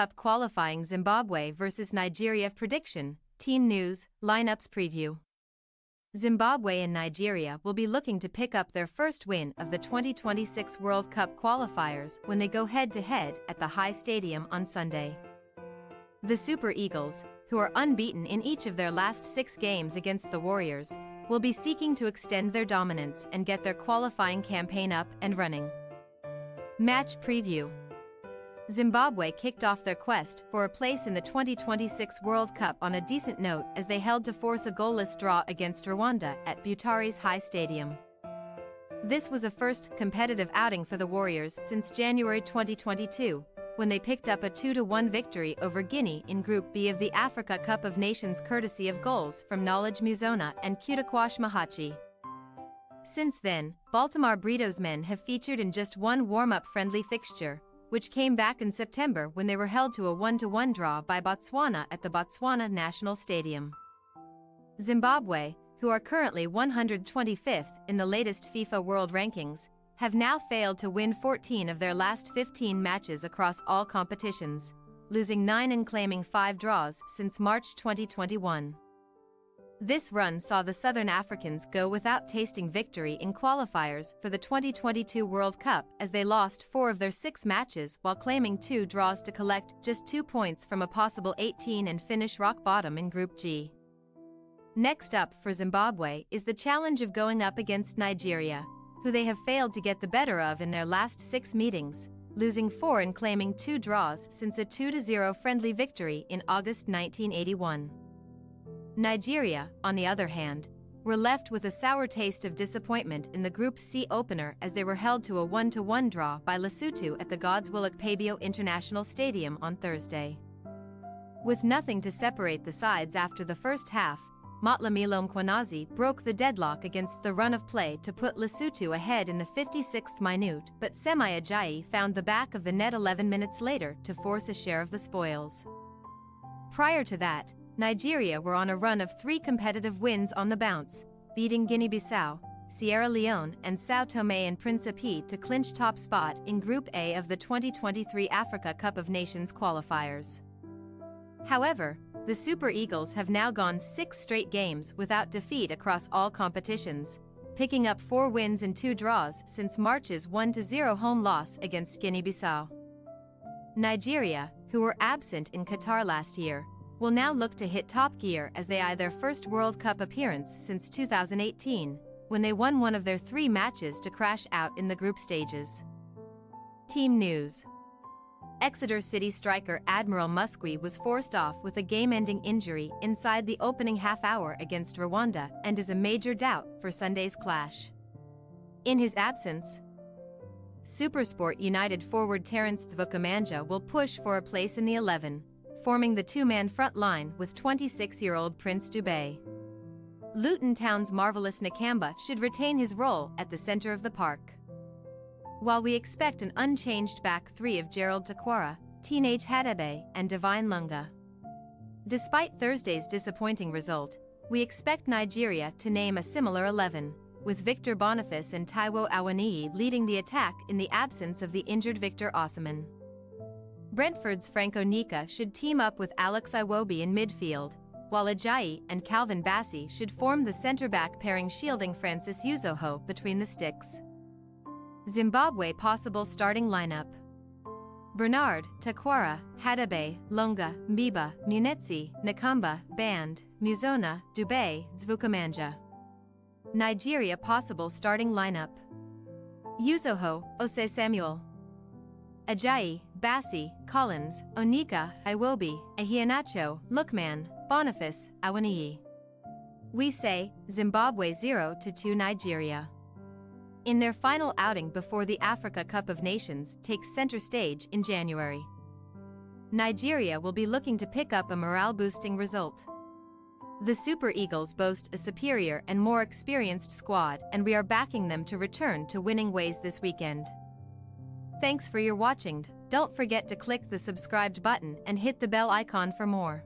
Cup qualifying Zimbabwe vs Nigeria prediction, team news, lineups preview. Zimbabwe and Nigeria will be looking to pick up their first win of the 2026 World Cup qualifiers when they go head-to-head at the Huye Stadium on Sunday. The Super Eagles, who are unbeaten in each of their last 6 games against the Warriors, will be seeking to extend their dominance and get their qualifying campaign up and running. Match preview. Zimbabwe kicked off their quest for a place in the 2026 World Cup on a decent note as they held to force a goalless draw against Rwanda at Butari's Huye Stadium. This was a first competitive outing for the Warriors since January 2022, when they picked up a 2-1 victory over Guinea in Group B of the Africa Cup of Nations courtesy of goals from Knowledge Muzona and Kutakwash Mahachi. Since then, Baltimore Brito's men have featured in just one warm-up friendly fixture, which came back in September when they were held to a 1-1 draw by Botswana at the Botswana National Stadium. Zimbabwe, who are currently 125th in the latest FIFA World Rankings, have now failed to win 14 of their last 15 matches across all competitions, losing 9 and claiming 5 draws since March 2021. This run saw the Southern Africans go without tasting victory in qualifiers for the 2022 World Cup as they lost 4 of their 6 matches while claiming 2 draws to collect just 2 points from a possible 18 and finish rock bottom in Group G. Next up for Zimbabwe is the challenge of going up against Nigeria, who they have failed to get the better of in their last 6 meetings, losing 4 and claiming 2 draws since a 2-0 friendly victory in August 1981. Nigeria, on the other hand, were left with a sour taste of disappointment in the Group C opener as they were held to a 1-1 draw by Lesotho at the Godswill Akpabio International Stadium on Thursday. With nothing to separate the sides after the first half, Motlamilo Mkhwanazi broke the deadlock against the run of play to put Lesotho ahead in the 56th minute, but Semi Ajayi found the back of the net 11 minutes later to force a share of the spoils. Prior to that, Nigeria were on a run of 3 competitive wins on the bounce, beating Guinea-Bissau, Sierra Leone and São Tomé and Príncipe to clinch top spot in Group A of the 2023 Africa Cup of Nations qualifiers. However, the Super Eagles have now gone 6 straight games without defeat across all competitions, picking up 4 wins and 2 draws since March's 1-0 home loss against Guinea-Bissau. Nigeria, who were absent in Qatar last year, will now look to hit top gear as they eye their first World Cup appearance since 2018, when they won one of their 3 matches to crash out in the group stages. Team news. Exeter City striker Admiral Muskwi was forced off with a game-ending injury inside the opening half-hour against Rwanda and is a major doubt for Sunday's clash. In his absence, SuperSport United forward Terence Dvukamanja will push for a place in the 11, forming the 2-man front line with 26-year-old Prince Dube. Luton Town's Marvellous Nakamba should retain his role at the center of the park, while we expect an unchanged back 3 of Gerald Takwara, Teenage Hadebe and Divine Lunga. Despite Thursday's disappointing result, we expect Nigeria to name a similar 11, with Victor Boniface and Taiwo Awoniyi leading the attack in the absence of the injured Victor Osimhen. Brentford's Franco Nika should team up with Alex Iwobi in midfield, while Ajayi and Calvin Bassey should form the centre-back pairing shielding Francis Uzoho between the sticks. Zimbabwe possible starting lineup: Bernard, Takwara, Hadebe, Lunga, Mbiba, Munetsi, Nakamba, Band, Muzona, Dube, Dvukamanja. Nigeria possible starting lineup: Uzoho, Ose Samuel, Ajayi, Bassey, Collins, Onika, Iwobi, Ahianacho, Lookman, Boniface, Awoniyi. We say, Zimbabwe 0-2 Nigeria. In their final outing before the Africa Cup of Nations takes center stage in January, Nigeria will be looking to pick up a morale-boosting result. The Super Eagles boast a superior and more experienced squad, and we are backing them to return to winning ways this weekend. Thanks for your watching. Don't forget to click the subscribed button and hit the bell icon for more.